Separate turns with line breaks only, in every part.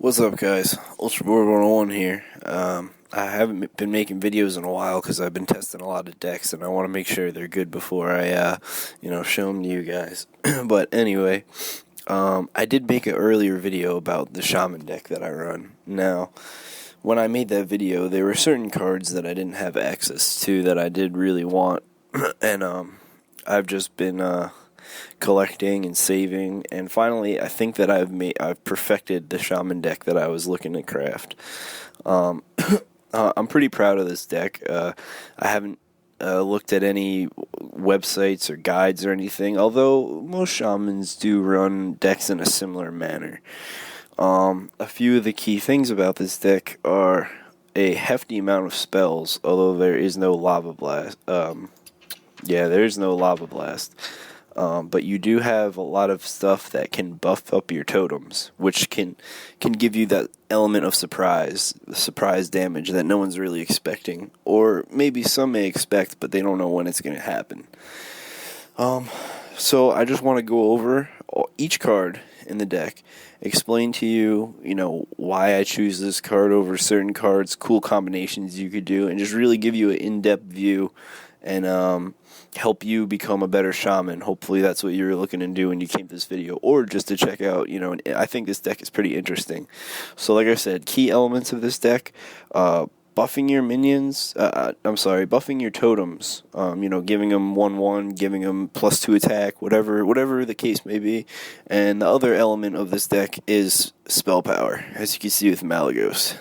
What's up, guys? Ultraboard 101 here. I haven't been making videos in a while because I've been testing a lot of decks, and I want to make sure they're good before I, show them to you guys. But anyway, I did make an earlier video about the Shaman deck that I run. Now, when I made that video, there were certain cards that I didn't have access to that I did really want, and I've just been collecting and saving, and finally I think that I've perfected the Shaman deck that I was looking to craft. I'm pretty proud of this deck. I haven't looked at any websites or guides or anything, although most shamans do run decks in a similar manner. A few of the key things about this deck are a hefty amount of spells, although there is no Lava Blast. There is no Lava Blast. But you do have a lot of stuff that can buff up your totems, which can give you that element of surprise damage that no one's really expecting, or maybe some may expect, but they don't know when it's going to happen. So I just want to go over each card in the deck, explain to you, why I choose this card over certain cards, cool combinations you could do, and just really give you an in-depth view and help you become a better shaman. Hopefully that's what you were looking to do when you came to this video, or just to check out, I think this deck is pretty interesting. So like I said, key elements of this deck, buffing your minions, buffing your totems, giving them 1/1, giving them +2 attack, whatever the case may be. And the other element of this deck is spell power, as you can see with Malagos,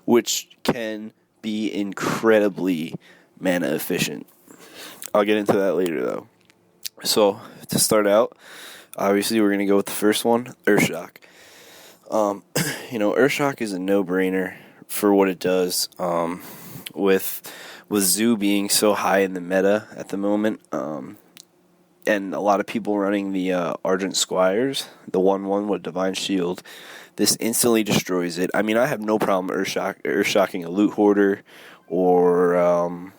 which can be incredibly mana efficient. I'll get into that later, though. So, to start out, obviously we're going to go with the first one, Earthshock. Earthshock is a no-brainer for what it does. With Zoo being so high in the meta at the moment, and a lot of people running the Argent Squires, the 1/1 with Divine Shield, this instantly destroys it. I mean, I have no problem Earthshocking a Loot Hoarder, or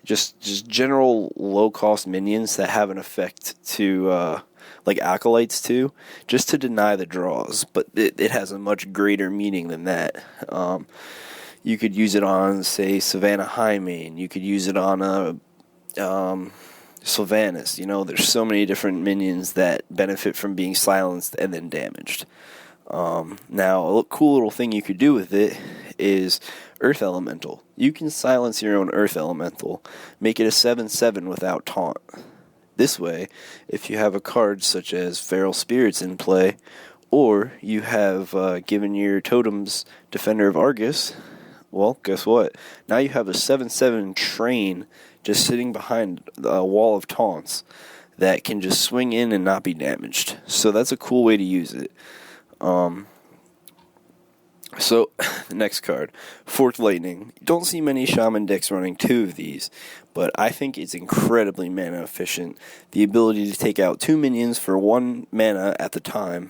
just general low-cost minions that have an effect to, like Acolytes too, just to deny the draws, but it has a much greater meaning than that. You could use it on, say, Savannah Highmane. You could use it on a Sylvanas. There's so many different minions that benefit from being silenced and then damaged. Now, a cool little thing you could do with it is Earth Elemental. You can silence your own Earth Elemental, make it a 7/7 without taunt. This way, if you have a card such as Feral Spirits in play, or you have given your totems Defender of Argus, well, guess what? Now you have a 7/7 train just sitting behind a wall of taunts that can just swing in and not be damaged. So that's a cool way to use it. So, the next card, Forked Lightning. Don't see many Shaman decks running two of these, but I think it's incredibly mana efficient. The ability to take out 2 minions for 1 mana at the time,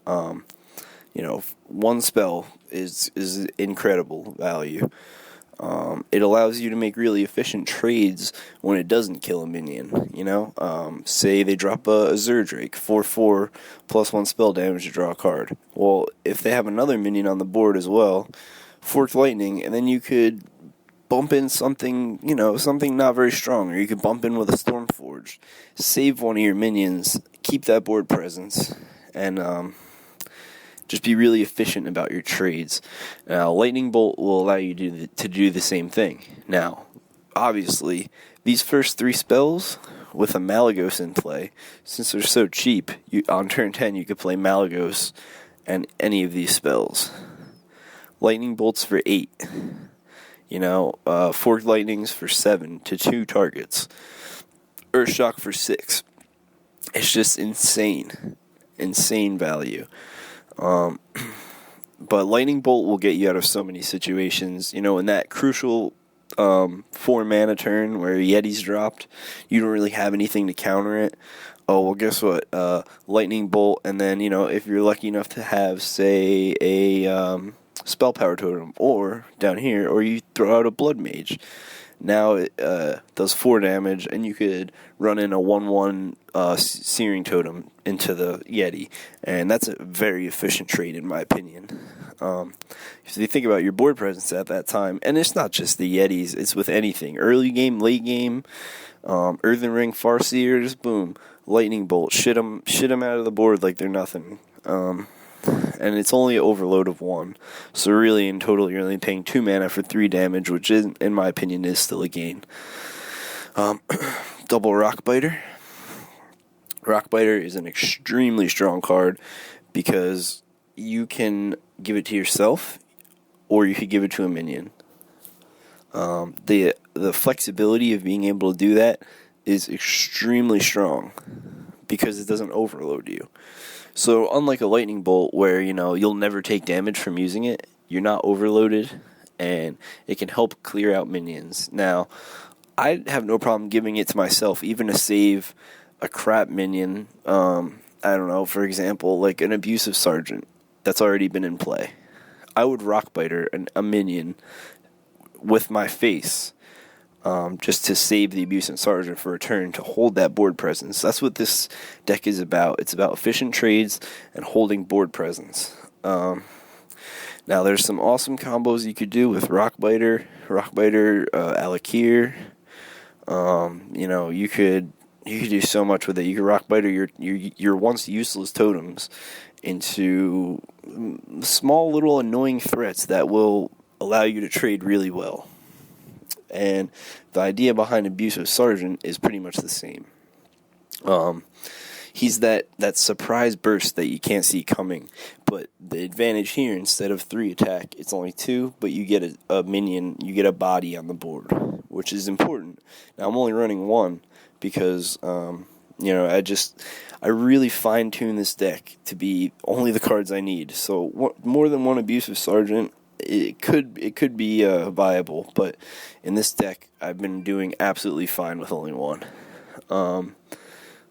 one spell is incredible value. It allows you to make really efficient trades when it doesn't kill a minion, say they drop a Zerdrake, 4/4, +1 spell damage to draw a card. Well, if they have another minion on the board as well, Forked Lightning, and then you could bump in something not very strong, or you could bump in with a Stormforged, save one of your minions, keep that board presence, and just be really efficient about your trades. Now, Lightning Bolt will allow you to do the same thing. Now, obviously, these first 3 spells with a Malagos in play, since they're so cheap, on turn 10 you could play Malagos and any of these spells. Lightning Bolts for 8. Forked Lightnings for 7 to 2 targets. Earthshock for 6. It's just insane value. But Lightning Bolt will get you out of so many situations. In that crucial 4 mana turn where Yeti's dropped, you don't really have anything to counter it. Oh, well, guess what? Lightning Bolt, and then, if you're lucky enough to have, say, a Spell Power Totem, or down here, or you throw out a Blood Mage. Now it does 4 damage, and you could run in a 1/1 Searing Totem into the Yeti, and that's a very efficient trade in my opinion. So you think about your board presence at that time, and it's not just the Yetis, it's with anything. Early game, late game, Earthen Ring, Farseers, boom, Lightning Bolt, shit them out of the board like they're nothing. And it's only an overload of 1. So really, in total, you're only paying 2 mana for 3 damage, which, in my opinion, is still a gain. Double Rockbiter. Rockbiter is an extremely strong card because you can give it to yourself, or you could give it to a minion. The flexibility of being able to do that is extremely strong because it doesn't overload you. So unlike a lightning bolt where, you'll never take damage from using it, you're not overloaded, and it can help clear out minions. Now, I have no problem giving it to myself, even to save a crap minion. I don't know, for example, like an abusive sergeant that's already been in play. I would Rockbiter a minion with my face, just to save the abusive sergeant for a turn to hold that board presence. That's what this deck is about. It's about efficient trades and holding board presence. Now there's some awesome combos you could do with Rockbiter, Alakir. You could do so much with it. You could Rockbiter your once useless totems into small little annoying threats that will allow you to trade really well. And the idea behind Abusive Sergeant is pretty much the same. He's that surprise burst that you can't see coming. But the advantage here, instead of 3 attack, it's only 2, but you get a minion, you get a body on the board, which is important. Now, I'm only running 1 because, I really fine-tune this deck to be only the cards I need. So more than 1 Abusive Sergeant, it could be viable, but in this deck, I've been doing absolutely fine with only 1.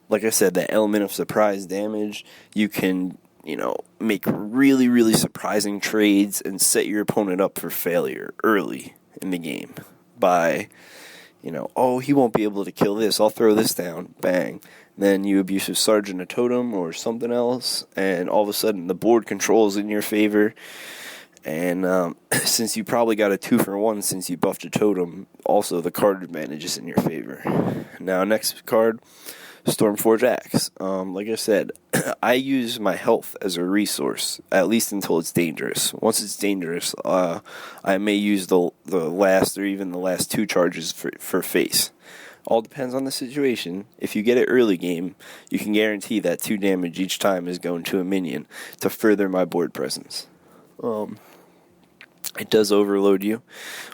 Like I said, that element of surprise damage, you can, make really, really surprising trades and set your opponent up for failure early in the game by, he won't be able to kill this, I'll throw this down, bang. Then you Abusive Sergeant a totem or something else, and all of a sudden the board control's in your favor. And since you probably got a 2-for-1 since you buffed a totem, also the card advantage is in your favor. Now, next card, Stormforge Axe. Like I said, I use my health as a resource, at least until it's dangerous. Once it's dangerous, I may use the last or even the last 2 charges for face. All depends on the situation. If you get it early game, you can guarantee that 2 damage each time is going to a minion to further my board presence. It does overload you,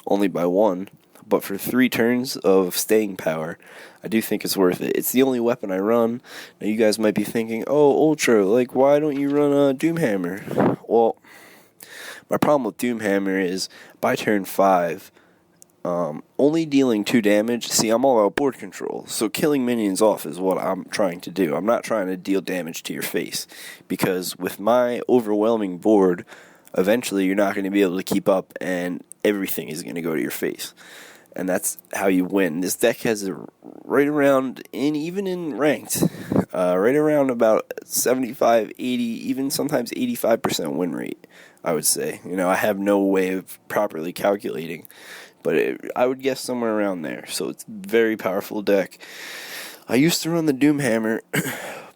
only by 1, but for 3 turns of staying power, I do think it's worth it. It's the only weapon I run. Now you guys might be thinking, Ultra, why don't you run a Doomhammer? Well, my problem with Doomhammer is, by turn 5, only dealing 2 damage. See, I'm all about board control, so killing minions off is what I'm trying to do. I'm not trying to deal damage to your face, because with my overwhelming board, eventually you're not going to be able to keep up, and everything is going to go to your face. And that's how you win. This deck has right around, even in ranked, right around about 75, 80, even sometimes 85% win rate, I would say. I have no way of properly calculating, but I would guess somewhere around there. So it's a very powerful deck. I used to run the Doomhammer,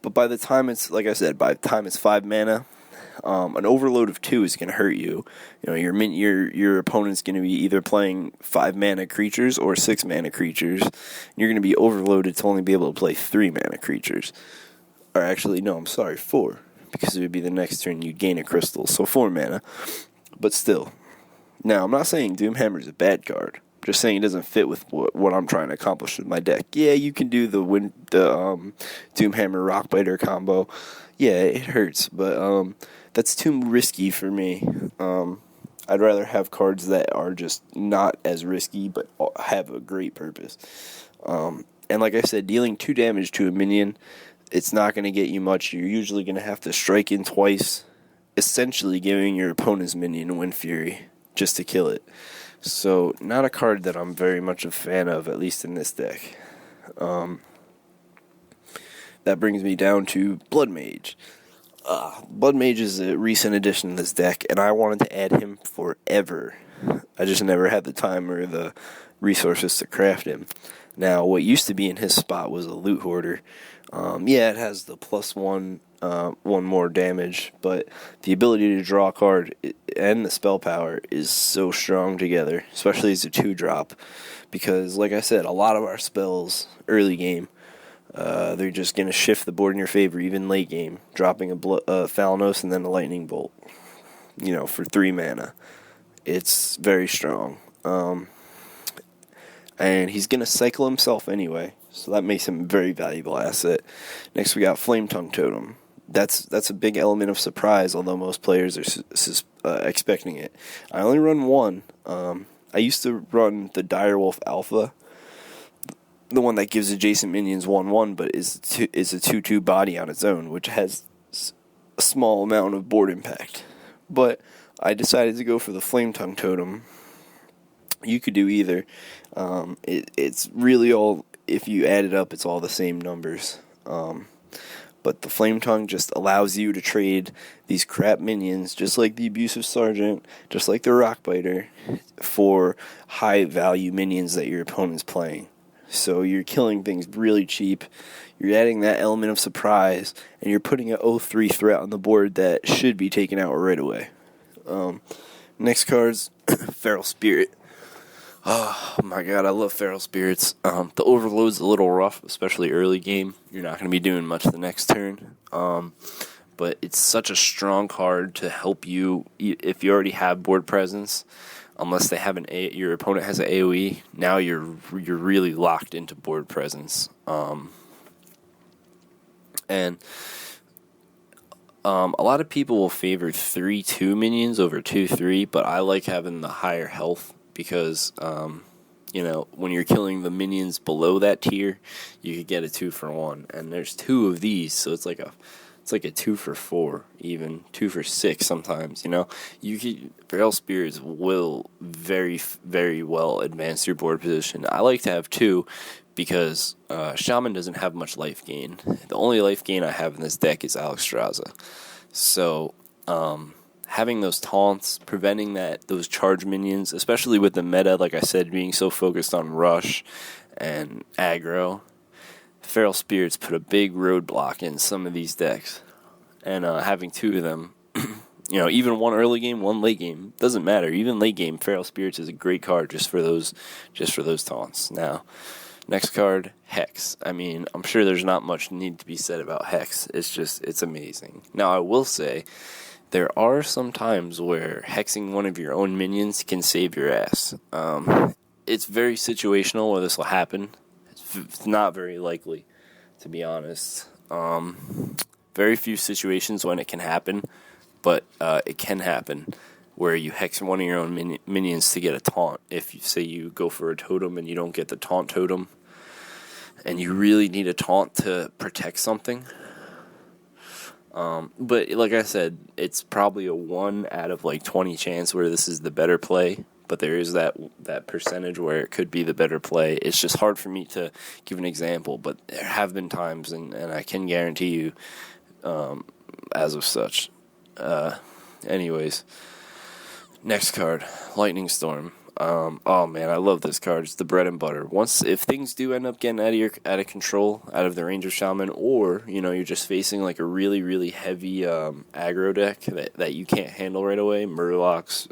but by the time it's 5 mana, an overload of 2 is going to hurt you. Your opponent's going to be either playing 5 mana creatures or 6 mana creatures. And you're going to be overloaded to only be able to play 3 mana creatures. Or actually, no, I'm sorry, 4. Because it would be the next turn you gain a crystal, so 4 mana. But still. Now, I'm not saying Doomhammer is a bad card. I'm just saying it doesn't fit with what I'm trying to accomplish with my deck. Yeah, you can do the Doomhammer Rockbiter combo. Yeah, it hurts, but that's too risky for me. I'd rather have cards that are just not as risky, but have a great purpose. And like I said, dealing 2 damage to a minion, it's not going to get you much. You're usually going to have to strike in twice, essentially giving your opponent's minion Wind Fury just to kill it. So, not a card that I'm very much a fan of, at least in this deck. That brings me down to Blood Mage. Blood Mage is a recent addition to this deck, and I wanted to add him forever. I just never had the time or the resources to craft him. Now, what used to be in his spot was a Loot Hoarder. It has the +1, one more damage, but the ability to draw a card and the spell power is so strong together, especially as a 2-drop, because, like I said, a lot of our spells early game, they're just going to shift the board in your favor, even late game, dropping a Thalanos and then a Lightning Bolt, for 3 mana. It's very strong. And he's going to cycle himself anyway, so that makes him a very valuable asset. Next, we got Flame Tongue Totem. That's a big element of surprise, although most players are expecting it. I only run one. I used to run the Direwolf Alpha, the one that gives adjacent minions 1/1, but is a 2/2 body on its own, which has a small amount of board impact. But I decided to go for the Flame Tongue Totem. You could do either. It's really all, if you add it up, it's all the same numbers. But the Flame Tongue just allows you to trade these crap minions, just like the Abusive Sergeant, just like the Rockbiter, for high-value minions that your opponent's playing. So you're killing things really cheap, you're adding that element of surprise, and you're putting an 0/3 threat on the board that should be taken out right away. Next card's Feral Spirit. Oh my god, I love Feral Spirits. The Overload's a little rough, especially early game. You're not going to be doing much the next turn. But it's such a strong card to help you if you already have board presence. Unless they have your opponent has an AoE, now you're really locked into board presence. And a lot of people will favor 3/2 minions over 2/3, but I like having the higher health because, when you're killing the minions below that tier, you could get a 2-for-1, and there's 2 of these, so it's like a 2-for-4, even 2-for-6 sometimes. Feral Spirits will very, very well advance your board position. I like to have 2 because Shaman doesn't have much life gain. The only life gain I have in this deck is Alexstrasza. So having those taunts, preventing those charge minions, especially with the meta, like I said, being so focused on rush and aggro, Feral Spirits put a big roadblock in some of these decks. And having 2 of them, even one early game, one late game, doesn't matter. Even late game, Feral Spirits is a great card just for those taunts. Now, next card, Hex. I mean, I'm sure there's not much need to be said about Hex. It's amazing. Now, I will say, there are some times where hexing one of your own minions can save your ass. It's very situational where this will happen. It's not very likely, to be honest. Very few situations when it can happen, but it can happen where you hex one of your own minions to get a taunt. If you say you go for a totem and you don't get the taunt totem, and you really need a taunt to protect something. But like I said, it's probably a 1 out of 20 chance where this is the better play. But there is that percentage where it could be the better play. It's just hard for me to give an example, but there have been times, and I can guarantee you, as of such. Anyways, next card, Lightning Storm. Oh man, I love this card. It's the bread and butter. If things do end up getting out of control, out of the range of Shaman, or you're just facing a really, really heavy aggro deck that you can't handle right away, Murlocs,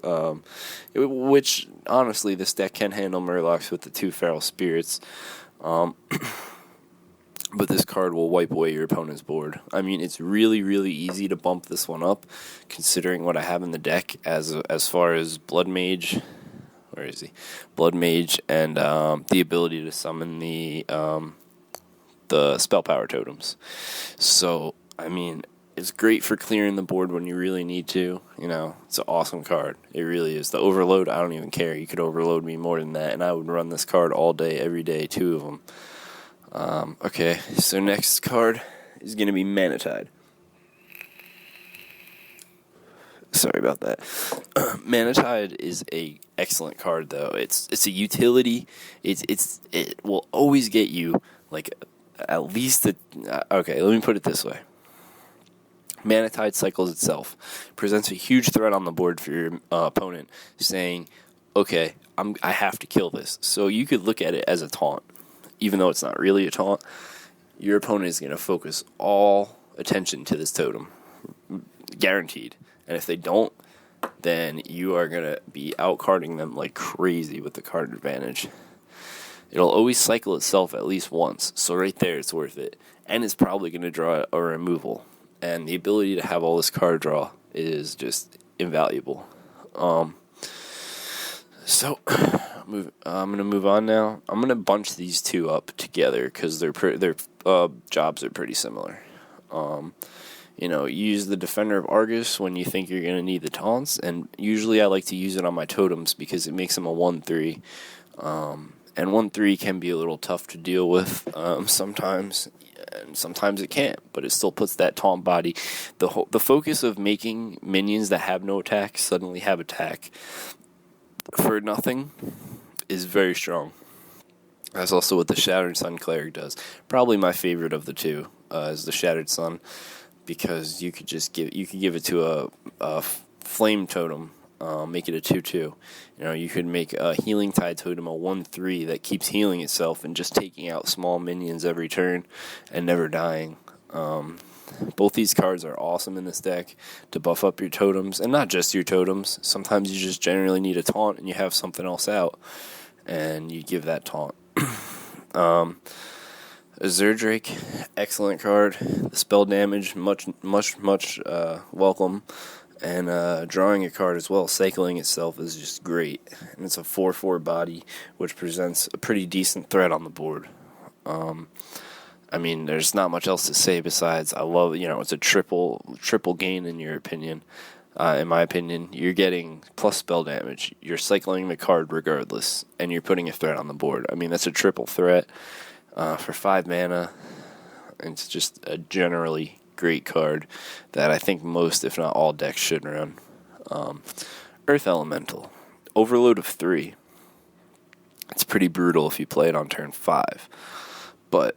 which honestly this deck can handle Murlocs with the 2 Feral Spirits. But this card will wipe away your opponent's board. I mean, it's really, really easy to bump this one up, considering what I have in the deck as far as Blood Mage. Where is he? Blood Mage and the ability to summon the spell power totems. So, I mean, it's great for clearing the board when you really need to. It's an awesome card. It really is. The Overload, I don't even care. You could overload me more than that, and I would run this card all day, every day, 2 of them. Okay, so next card is going to be Manatide. Sorry about that. Mana Tide is a excellent card, though. It's a utility. It will always get you like at least okay. Let me put it this way. Mana Tide cycles itself, presents a huge threat on the board for your opponent, saying, "Okay, I have to kill this." So you could look at it as a taunt, even though it's not really a taunt. Your opponent is going to focus all attention to this totem, guaranteed. And if they don't, then you are going to be out-carding them like crazy with the card advantage. It'll always cycle itself at least once, so right there it's worth it. And it's probably going to draw a removal. And the ability to have all this card draw is just invaluable. So I'm going to move on now. I'm going to bunch these two up together because their jobs are pretty similar. Use the Defender of Argus when you think you're going to need the taunts, and usually I like to use it on my totems because it makes them a 1/3. And 1/3 can be a little tough to deal with sometimes, and sometimes it can't, but it still puts that taunt body. The focus of making minions that have no attack suddenly have attack for nothing is very strong. That's also what the Shattered Sun Cleric does. Probably my favorite of the two is the Shattered Sun, because you could give it to a flame totem, make it a 2/2. You could make a Healing Tide totem a 1/3 that keeps healing itself and just taking out small minions every turn and never dying. Both these cards are awesome in this deck to buff up your totems, and not just your totems. Sometimes you just generally need a taunt and you have something else out, and you give that taunt. Zerdrake, excellent card. The spell damage, much welcome. And drawing a card as well, cycling itself is just great. And it's a 4/4 body, which presents a pretty decent threat on the board. There's not much else to say besides I love, it's a triple gain in your opinion. In my opinion, you're getting plus spell damage. You're cycling the card regardless, and you're putting a threat on the board. That's a triple threat for 5 mana. It's just a generally great card that I think most, if not all, decks should run. Earth Elemental, overload of 3. It's pretty brutal if you play it on turn 5, but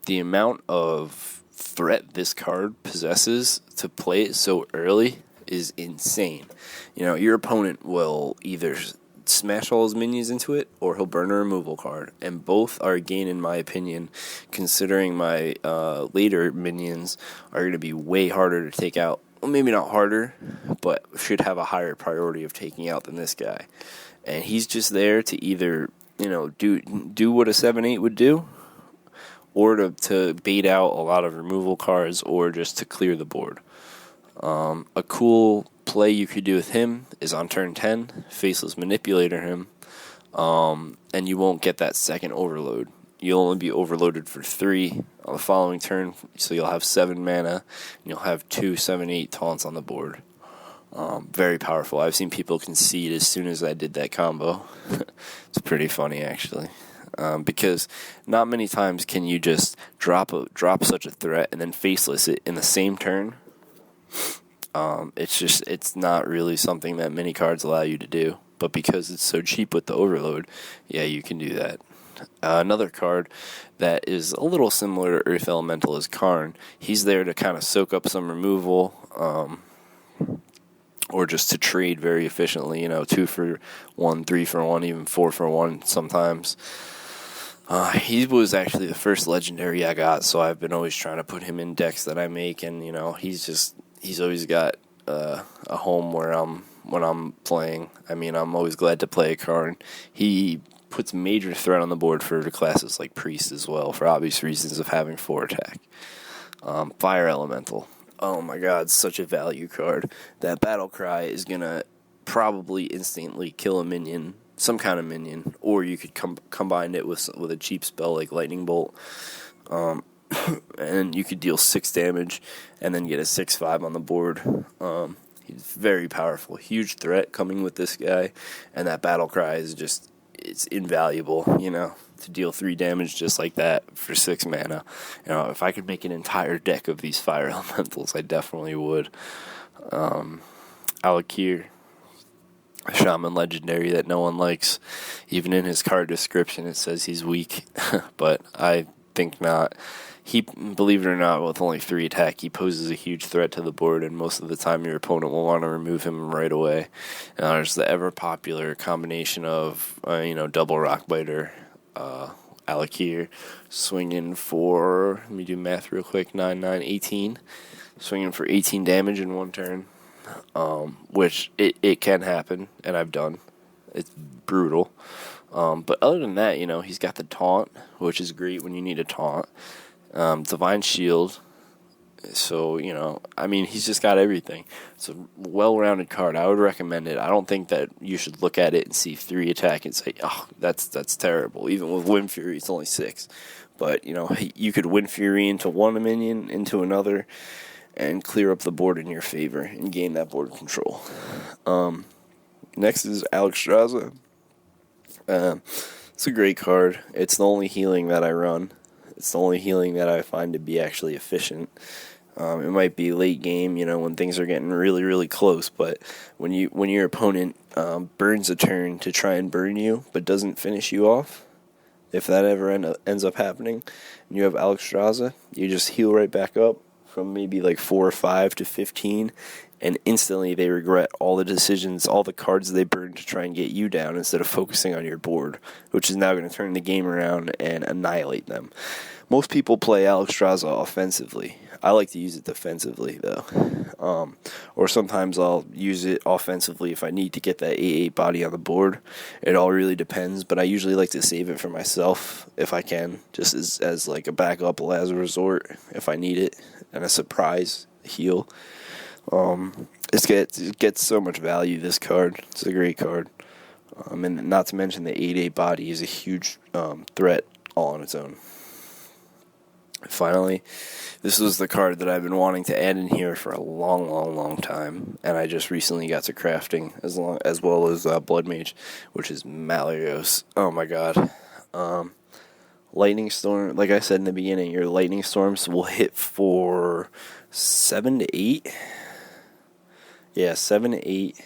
the amount of threat this card possesses to play it so early is insane. Your opponent will either smash all his minions into it, or he'll burn a removal card, and both are a gain in my opinion, considering my later minions are going to be way harder to take out. Well, maybe not harder, but should have a higher priority of taking out than this guy. And he's just there to either do what a 7/8 would do, or to bait out a lot of removal cards, or just to clear the board. A cool play you could do with him is on turn 10, Faceless Manipulator him, and you won't get that second overload. You'll only be overloaded for 3 on the following turn, so you'll have 7 mana, and you'll have 2 7/8 taunts on the board. Very powerful. I've seen people concede as soon as I did that combo. It's pretty funny, actually. Because not many times can you just drop such a threat and then faceless it in the same turn. It's not really something that many cards allow you to do, but because it's so cheap with the overload, yeah, you can do that. Another card that is a little similar to Earth Elemental is Karn. He's there to kind of soak up some removal, or just to trade very efficiently, 2 for 1, 3 for 1, even 4 for 1 sometimes. He was actually the first legendary I got, so I've been always trying to put him in decks that I make, and he's always got a home when I'm playing. I'm always glad to play a Karn. He puts major threat on the board for the classes like Priest as well, for obvious reasons of having 4 attack. Fire Elemental. Oh my god, such a value card. That Battle Cry is gonna probably instantly kill a minion, some kind of minion, or you could combine it with a cheap spell like Lightning Bolt, and you could deal 6 damage and then get a 6/5 on the board. He's very powerful, huge threat coming with this guy, and that Battle Cry is it's invaluable, to deal 3 damage just like that for 6 mana. If I could make an entire deck of these Fire Elementals, I definitely would. Alakir, a Shaman legendary that no one likes. Even in his card description, it says he's weak, but I think not. He, believe it or not, with only 3 attack, he poses a huge threat to the board, and most of the time your opponent will want to remove him right away. There's the ever-popular combination of, double Rockbiter, Alakir, swinging for, let me do math real quick, 9, 9, 18. Swinging for 18 damage in one turn, which it can happen, and I've done. It's brutal. But other than that, he's got the taunt, which is great when you need a taunt. Divine Shield. So, he's just got everything. It's a well-rounded card. I would recommend it. I don't think that you should look at it and see 3 attack and say, oh, that's terrible. Even with Wind Fury, it's only 6. But, you could Wind Fury into one minion, into another, and clear up the board in your favor and gain that board control. Next is Alexstrasza. It's a great card. It's the only healing that I run. It's the only healing that I find to be actually efficient. It might be late game, when things are getting really, really close, but when your opponent burns a turn to try and burn you, but doesn't finish you off, if that ever ends up happening, and you have Alexstrasza, you just heal right back up from maybe like 4 or 5 to 15, and instantly they regret all the decisions, all the cards they burned to try and get you down instead of focusing on your board, which is now going to turn the game around and annihilate them. Most people play Alexstrasza offensively. I like to use it defensively, though. Or sometimes I'll use it offensively if I need to get that 8/8 body on the board. It all really depends, but I usually like to save it for myself if I can, just as like a backup last resort if I need it, and a surprise heal. It gets so much value, this card. It's a great card. And not to mention the 8/8 body is a huge threat all on its own. Finally, this was the card that I've been wanting to add in here for a long, long, long time, and I just recently got to crafting as well as Blood Mage, which is Malagos. Oh my god. Lightning Storm, like I said in the beginning, your Lightning Storms will hit for 7 to 8. Yeah, 7 to 8.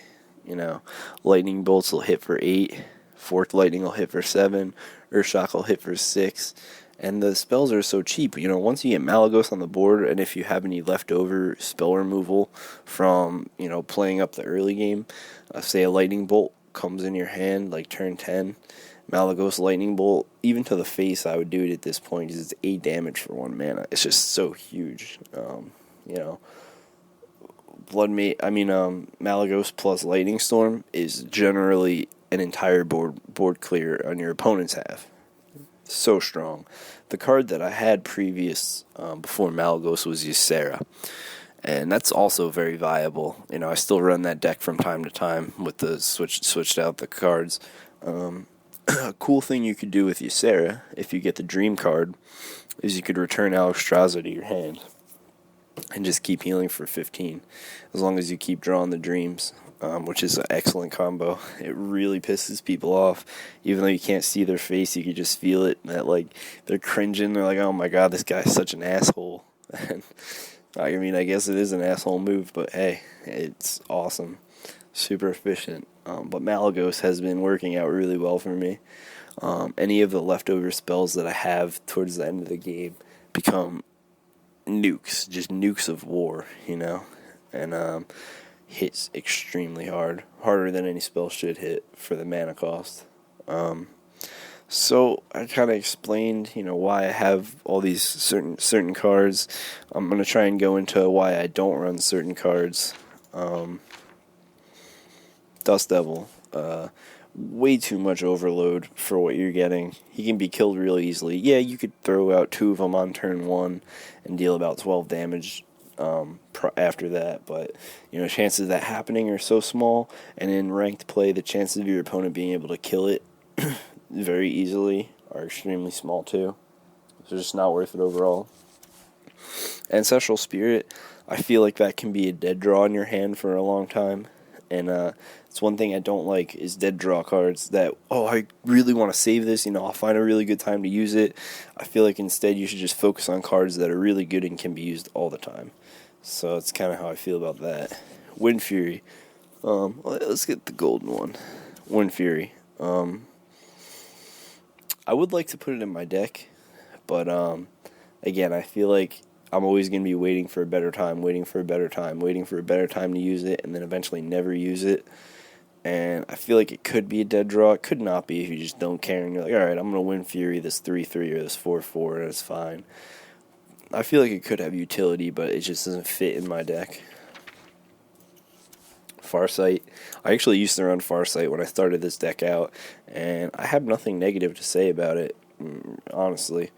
Lightning Bolts will hit for 8. Forked Lightning will hit for 7. Earthshock will hit for 6. And the spells are so cheap. Once you get Malagos on the board, and if you have any leftover spell removal from, playing up the early game, say a Lightning Bolt comes in your hand, like turn 10, Malagos Lightning Bolt, even to the face, I would do it at this point, because it's 8 damage for 1 mana. It's just so huge. Malagos plus Lightning Storm is generally an entire board clear on your opponent's half. So strong. The card that I had previous before Malagos was Ysera, and that's also very viable. I still run that deck from time to time with the switched out the cards. A cool thing you could do with Ysera, if you get the Dream card, is you could return Alexstrasza to your hand and just keep healing for 15, as long as you keep drawing the dreams, which is an excellent combo. It really pisses people off. Even though you can't see their face, you can just feel it, that like they're cringing. They're like, oh my god, this guy's such an asshole. And I guess it is an asshole move, but hey, it's awesome. Super efficient. But Malagos has been working out really well for me. Any of the leftover spells that I have towards the end of the game become nukes, just nukes of war, and hits extremely harder than any spell should hit for the mana cost. So I kind of explained, why I have all these certain cards. I'm going to try and go into why I don't run certain cards. Dust Devil, way too much overload for what you're getting. He can be killed really easily. Yeah, you could throw out 2 of them on turn 1 and deal about 12 damage after that, but chances of that happening are so small, and in ranked play, the chances of your opponent being able to kill it very easily are extremely small too. So it's just not worth it overall. Ancestral Spirit, I feel like that can be a dead draw in your hand for a long time, and it's one thing I don't like is dead draw cards that, I really want to save this, I'll find a really good time to use it. I feel like instead you should just focus on cards that are really good and can be used all the time. So that's kind of how I feel about that. Wind Fury. Let's get the golden one, Wind Fury. I would like to put it in my deck, but again, I feel like I'm always going to be waiting for a better time, waiting for a better time, waiting for a better time to use it, and then eventually never use it. And I feel like it could be a dead draw. It could not be if you just don't care and you're like, all right, I'm going to Wind Fury this 3/3 or this 4/4, and it's fine. I feel like it could have utility, but it just doesn't fit in my deck. Farsight. I actually used to run Farsight when I started this deck out, and I have nothing negative to say about it, honestly.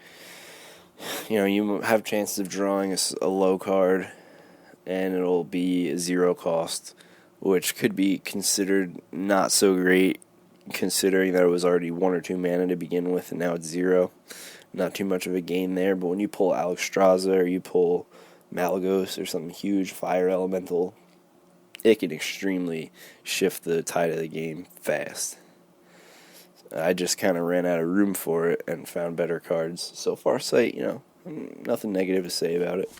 You know, you have chances of drawing a low card, and it'll be a 0 cost, which could be considered not so great, considering that it was already 1 or 2 mana to begin with, and now it's 0. Not too much of a gain there, but when you pull Alexstrasza or you pull Malagos or something huge, Fire Elemental, it can extremely shift the tide of the game fast. I just kind of ran out of room for it and found better cards. So Farsight, you know, nothing negative to say about it.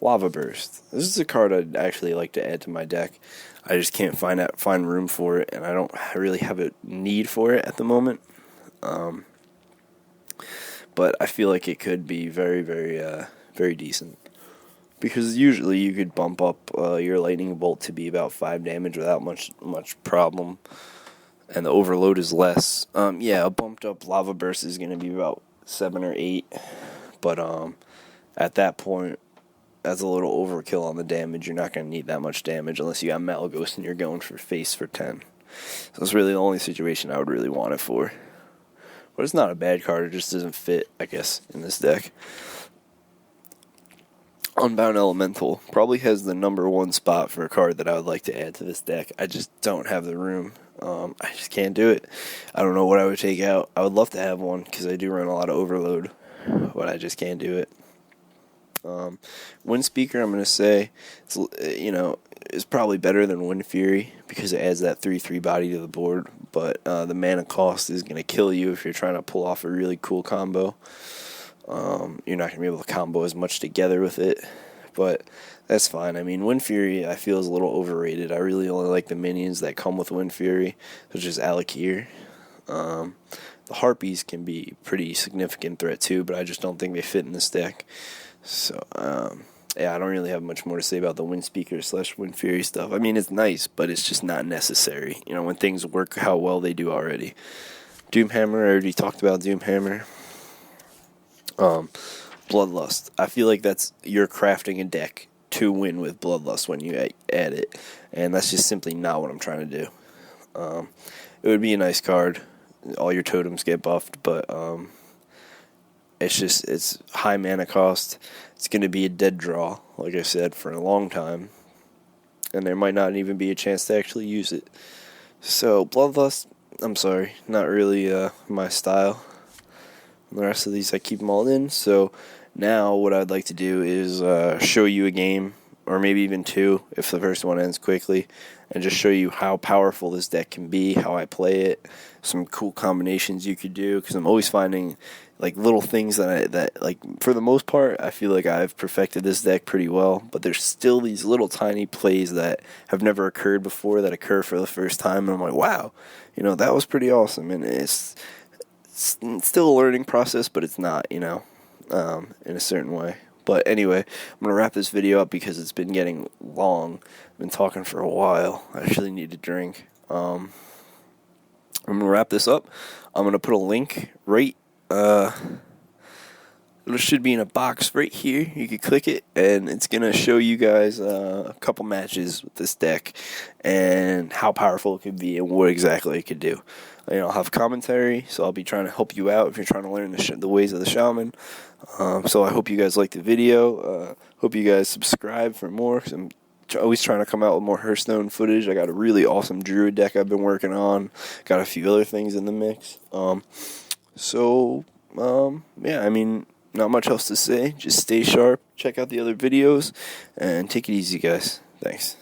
Lava Burst. This is a card I'd actually like to add to my deck. I just can't find room for it, and I don't really have a need for it at the moment. But I feel like it could be very, very decent. Because usually you could bump up your Lightning Bolt to be about 5 damage without much problem, and the overload is less. Yeah, a bumped up Lava Burst is going to be about 7 or 8, but at that point, that's a little overkill on the damage. You're not going to need that much damage unless you got Malagos and you're going for face for 10. So it's really the only situation I would really want it for. But it's not a bad card, it just doesn't fit, I guess, in this deck. Unbound Elemental probably has the number 1 spot for a card that I would like to add to this deck. I just don't have the room. I just can't do it. I don't know what I would take out. I would love to have one because I do run a lot of overload, but I just can't do it. Wind Speaker, I'm going to say, is probably better than Wind Fury because it adds that 3/3 body to the board, but the mana cost is going to kill you if you're trying to pull off a really cool combo. You're not going to be able to combo as much together with it, but that's fine. I mean, Wind Fury, I feel, is a little overrated. I really only like the minions that come with Wind Fury, such as Alakir. The Harpies can be a pretty significant threat too, but I just don't think they fit in this deck. So, yeah, I don't really have much more to say about the Wind Speaker / Wind Fury stuff. I mean, it's nice, but it's just not necessary. You know, when things work how well they do already. Doomhammer, I already talked about Doomhammer. Bloodlust. I feel like you're crafting a deck to win with Bloodlust when you add it, and that's just simply not what I'm trying to do. It would be a nice card. All your totems get buffed, but it's high mana cost. It's going to be a dead draw, like I said, for a long time, and there might not even be a chance to actually use it. So Bloodlust, I'm sorry, not really my style. The rest of these I keep them all in. So now what I'd like to do is show you a game, or maybe even 2 if the first one ends quickly, and just show you how powerful this deck can be, how I play it, some cool combinations you could do, because I'm always finding like little things that like for the most part I feel like I've perfected this deck pretty well, but there's still these little tiny plays that have never occurred before that occur for the first time, and I'm like, wow, that was pretty awesome. And it's still a learning process, but it's not, in a certain way. But anyway, I'm going to wrap this video up because it's been getting long. I've been talking for a while. I actually need to drink. I'm going to wrap this up. I'm going to put a link right, it should be in a box right here. You can click it, and it's going to show you guys a couple matches with this deck and how powerful it could be and what exactly it could do. I'll have commentary, so I'll be trying to help you out if you're trying to learn the ways of the Shaman. So I hope you guys liked the video. Hope you guys subscribe for more, because I'm always trying to come out with more Hearthstone footage. I got a really awesome Druid deck I've been working on. Got a few other things in the mix. Yeah, I mean, not much else to say. Just stay sharp, check out the other videos, and take it easy, guys. Thanks.